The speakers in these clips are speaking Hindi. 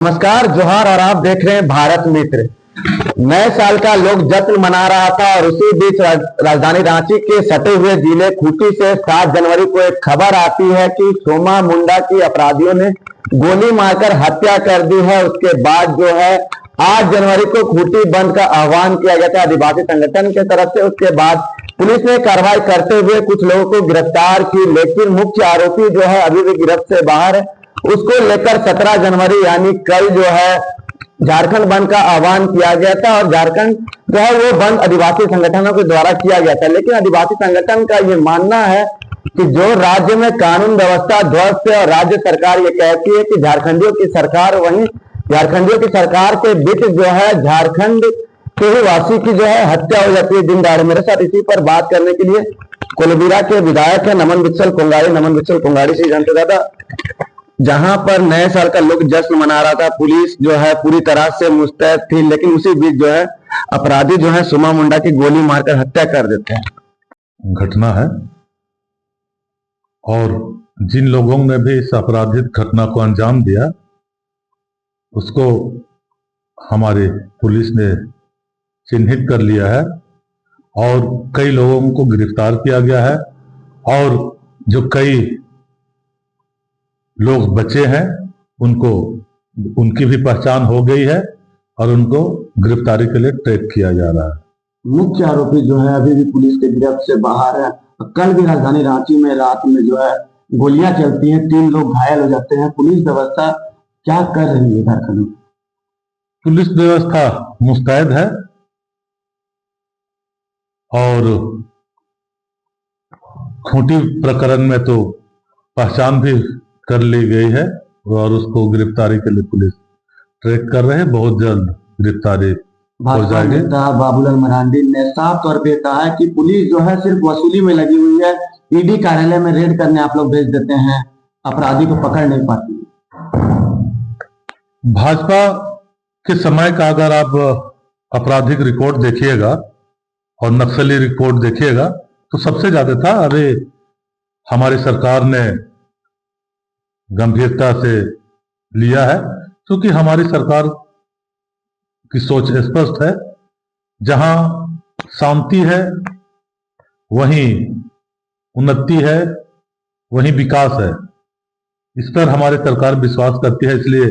नमस्कार, जोहार। और आप देख रहे हैं भारत मित्र। नए साल का लोग जश्न मना रहा था और उसी बीच राजधानी रांची के सटे हुए जिले खूंटी से 7 जनवरी को एक खबर आती है कि सोमा मुंडा की अपराधियों ने गोली मारकर हत्या कर दी है। उसके बाद जो है 8 जनवरी को खूंटी बंद का आह्वान किया गया था आदिवासी संगठन के तरफ से। उसके बाद पुलिस ने कार्रवाई करते हुए कुछ लोगों को गिरफ्तार की, लेकिन मुख्य आरोपी जो है अभी भी गिरफ्त से बाहर है। उसको लेकर 17 जनवरी यानी कल जो है झारखंड बंद का आह्वान किया गया था और झारखंड जो है वो बंद आदिवासी संगठनों के द्वारा किया गया था। लेकिन आदिवासी संगठन का ये मानना है कि जो राज्य में कानून व्यवस्था ध्वस्त है और राज्य सरकार ये कहती है कि झारखंडियों की सरकार, वहीं झारखंडियों की सरकार के बीच जो है झारखंड के ही वासी की जो है हत्या हो जाती है दिन दहाड़े। मेरे साथ इसी पर बात करने के लिए कोलबीरा के विधायक है नमन वित्सल कोंगाड़ी। नमन वित्सल कोंगाड़ी से जानते दादा, जहां पर नए साल का लोग जश्न मना रहा था, पुलिस जो है पूरी तरह से मुस्तैद थी, लेकिन उसी बीच जो है अपराधी जो है सोमा मुंडा की गोली मारकर हत्या कर देते हैं। घटना है और जिन लोगों ने भी इस आपराधिक घटना को अंजाम दिया उसको हमारी पुलिस ने चिन्हित कर लिया है और कई लोगों को गिरफ्तार किया गया है और जो कई लोग बचे हैं उनकी भी पहचान हो गई है और उनको गिरफ्तारी के लिए ट्रैक किया जा रहा है। मुख्य आरोपी जो है अभी भी पुलिस के गिरफ्त से बाहर है। कल भी राजधानी रांची में रात में जो है गोलियां चलती हैं, 3 लोग घायल हो जाते हैं। पुलिस व्यवस्था क्या कर रही है झारखंड में? पुलिस व्यवस्था मुस्तैद है और खूंटी प्रकरण में तो पहचान भी कर ली गई है और उसको गिरफ्तारी के लिए पुलिस ट्रैक कर रहे हैं। बहुत जल्द गिरफ्तारी हो जाएगी। बाबूलाल मरांडी ने साफ तौर पे कहा है कि पुलिस जो है सिर्फ वसूली में लगी हुई है, ईडी कार्यालय में रेड करने आप लोग भेज देते हैं, अपराधी को पकड़ नहीं पाती। भाजपा के समय का अगर आप आपराधिक रिकॉर्ड देखिएगा और नक्सली रिकॉर्ड देखिएगा तो सबसे ज्यादा था। अरे हमारी सरकार ने गंभीरता से लिया है क्योंकि हमारी सरकार की सोच स्पष्ट है, जहां शांति है वहीं उन्नति है, वहीं विकास है। इस पर हमारी सरकार विश्वास करती है, इसलिए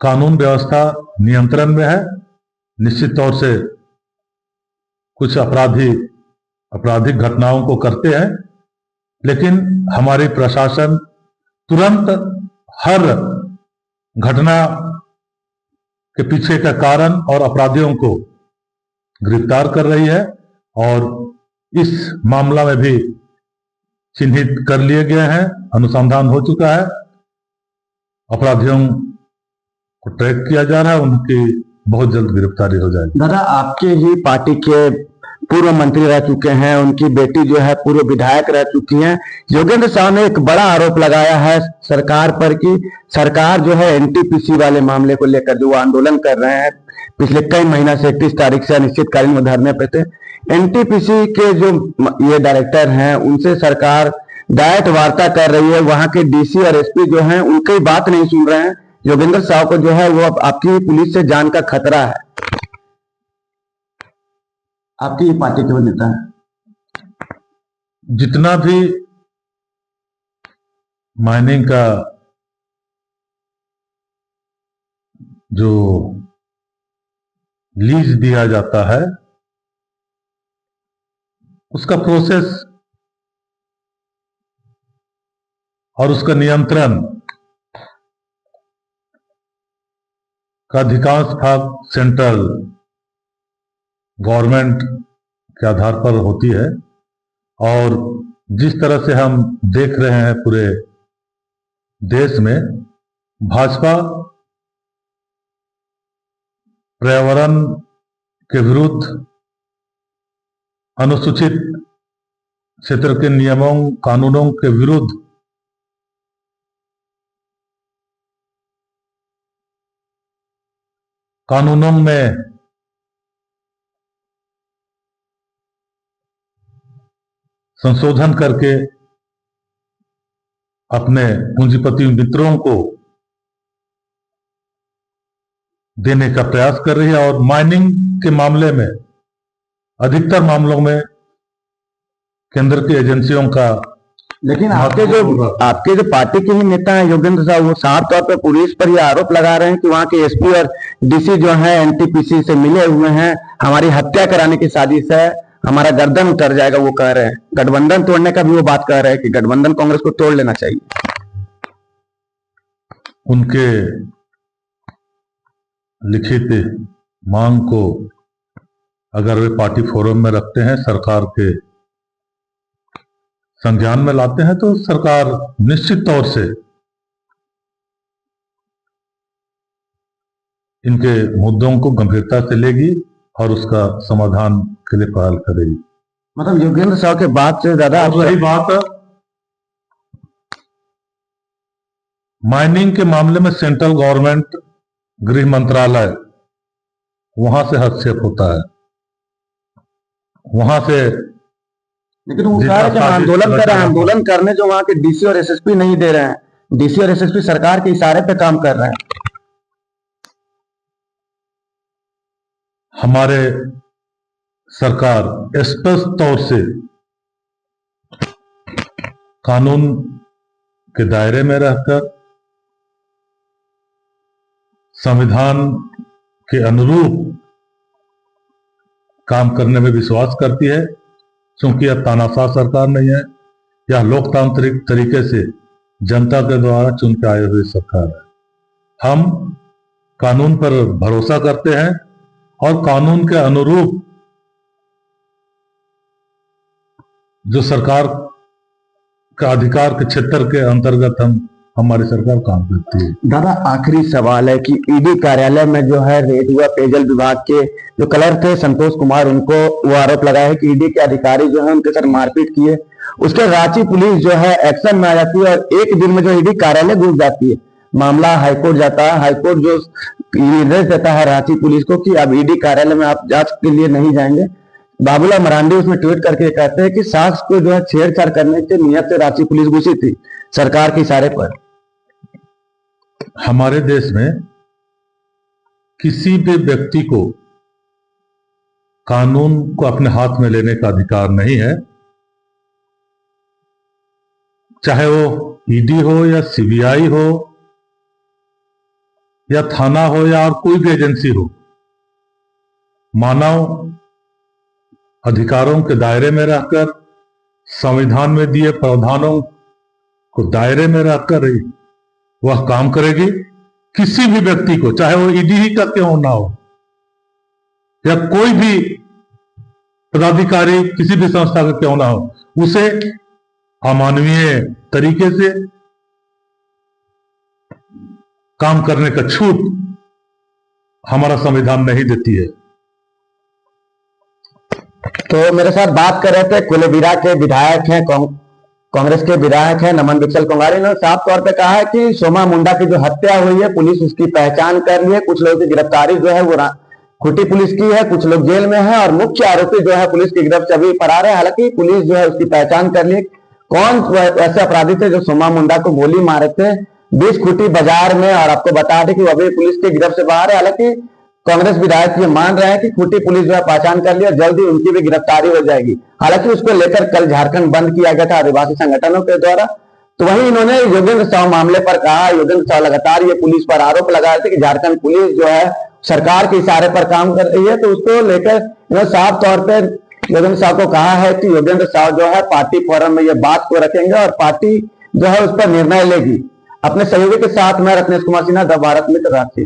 कानून व्यवस्था नियंत्रण में है। निश्चित तौर से कुछ आपराधिक घटनाओं को करते हैं, लेकिन हमारी प्रशासन तुरंत हर घटना के पीछे का कारण और अपराधियों को गिरफ्तार कर रही है और इस मामला में भी चिन्हित कर लिए गए हैं, अनुसंधान हो चुका है, अपराधियों को ट्रैक किया जा रहा है, उनकी बहुत जल्द गिरफ्तारी हो जाएगी। दादा, आपके ही पार्टी के पूर्व मंत्री रह चुके हैं, उनकी बेटी जो है पूर्व विधायक रह चुकी हैं, योगेंद्र साहब ने एक बड़ा आरोप लगाया है सरकार पर कि सरकार जो है एनटीपीसी वाले मामले को लेकर जो आंदोलन कर रहे हैं पिछले कई महीना से 31 तारीख से अनिश्चितकालीन में धरने पे थे। एनटीपीसी के जो ये डायरेक्टर हैं उनसे सरकार डायरेक्ट वार्ता कर रही है, वहां के डीसी और एसपी जो हैं उनकी बात नहीं सुन रहे हैं। योगेंद्र साहब को जो है वो आपकी पुलिस से जान का खतरा है। आपकी पार्टी के नेता है। जितना भी माइनिंग का जो लीज दिया जाता है उसका प्रोसेस और उसका नियंत्रण का अधिकांश भाग सेंट्रल गवर्नमेंट के आधार पर होती है और जिस तरह से हम देख रहे हैं पूरे देश में भाजपा पर्यावरण के विरुद्ध, अनुसूचित क्षेत्र के नियमों कानूनों के विरुद्ध कानूनों में संशोधन करके अपने पूंजीपति मित्रों को देने का प्रयास कर रही है और माइनिंग के मामले में अधिकतर मामलों में केंद्र की एजेंसियों का। लेकिन आपके जो पार्टी के ही नेता हैं योगेंद्र साहब, वो साफ तौर पर पुलिस पर यह आरोप लगा रहे हैं कि वहां के एसपी और डीसी जो है एनटीपीसी से मिले हुए हैं, हमारी हत्या कराने की साजिश है, हमारा गर्दन उतर जाएगा। वो कह रहे हैं गठबंधन तोड़ने का भी वो बात कह रहे हैं कि गठबंधन कांग्रेस को तोड़ लेना चाहिए। उनके लिखित मांग को अगर वे पार्टी फोरम में रखते हैं, सरकार के संज्ञान में लाते हैं, तो सरकार निश्चित तौर से इनके मुद्दों को गंभीरता से लेगी और उसका समाधान के लिए पहल करेगी। मतलब योगेंद्र साहब के बात से ज्यादा रही बात माइनिंग के मामले में, सेंट्रल गवर्नमेंट, गृह मंत्रालय वहां से हस्तक्षेप होता है, वहां से। लेकिन वो कह रहे हैं आंदोलन कर रहे हैं, आंदोलन करने जो वहां के डीसी और एसएसपी नहीं दे रहे हैं, डीसी और एसएसपी सरकार के इशारे पे काम कर रहे हैं। हमारे सरकार स्पष्ट तौर से कानून के दायरे में रहकर संविधान के अनुरूप काम करने में विश्वास करती है, क्योंकि यह तानाशाह सरकार नहीं है, यह लोकतांत्रिक तरीके से जनता के द्वारा चुन के आई हुई सरकार है। हम कानून पर भरोसा करते हैं और कानून के अनुरूप जो सरकार का अधिकार के क्षेत्र के अंतर्गत हमारी सरकार काम करती है। दादा, आखिरी सवाल है कि ईडी कार्यालय में जो है रेड हुआ, पेयजल विभाग के जो क्लर्क थे संतोष कुमार, उनको वो आरोप लगाया है कि ईडी के अधिकारी जो है उनके साथ मारपीट किए। उसके रांची पुलिस जो है एक्शन में आ जाती है और एक दिन में जो ईडी कार्यालय घुस जाती है, मामला हाईकोर्ट जाता है। हाईकोर्ट जो निर्देश देता है रांची पुलिस को कि अब ईडी कार्यालय में आप जांच के लिए नहीं जाएंगे। बाबूलाल मरांडी उसमें ट्वीट करके कहते हैं कि साक्ष्य को जो है छेड़छाड़ करने के नियत से रांची पुलिस घुसी थी सरकार के इशारे पर। हमारे देश में किसी भी व्यक्ति को कानून को अपने हाथ में लेने का अधिकार नहीं है, चाहे वो ईडी हो या सीबीआई हो या थाना हो या और कोई भी एजेंसी हो। मानव अधिकारों के दायरे में रहकर, संविधान में दिए प्रावधानों को दायरे में रहकर ही वह काम करेगी। किसी भी व्यक्ति को, चाहे वो ईडी ही का क्यों ना हो या कोई भी पदाधिकारी किसी भी संस्था का क्यों ना हो, उसे अमानवीय तरीके से काम करने का छूट हमारा संविधान नहीं देती है। तो मेरे साथ बात कर रहे थे कुलेबिरा के विधायक हैं, कांग्रेस के विधायक हैं नमन विकल कुमार। ने साफ तौर पे कहा है कि सोमा मुंडा की जो हत्या हुई है, पुलिस उसकी पहचान कर ली है। कुछ लोगों की गिरफ्तारी जो है वो खूंटी पुलिस की है, कुछ लोग जेल में हैं और मुख्य आरोपी जो है पुलिस की गिरफ्त से अभी फरार है। हालांकि पुलिस जो है उसकी पहचान कर ली। कौन ऐसे अपराधी थे जो सोमा मुंडा को गोली मारे थे बीच खूंटी बाजार में, और आपको बता दें कि वो अभी पुलिस की गिरफ्त से बाहर है। हालांकि कांग्रेस विधायक ये मान रहे हैं कि खूंटी पुलिस जो है पहचान कर लिया, जल्दी उनकी भी गिरफ्तारी हो जाएगी। हालांकि उसको लेकर कल झारखंड बंद किया गया था आदिवासी संगठनों के द्वारा। तो वहीं इन्होंने योगेंद्र साहु मामले पर कहा, योगेंद्र साहु लगातार ये पुलिस पर आरोप लगा रहे थे कि झारखंड पुलिस जो है सरकार के इशारे पर काम कर रही है। तो उसको लेकर साफ तौर पर योगेंद्र साहु को कहा है कि योगेंद्र साहु जो है पार्टी फोरम में ये बात को रखेंगे और पार्टी जो है उस पर निर्णय लेगी। अपने सहयोगी के साथ मैं रत्नेश कुमार सिन्हा, द भारत मित्र, रांची।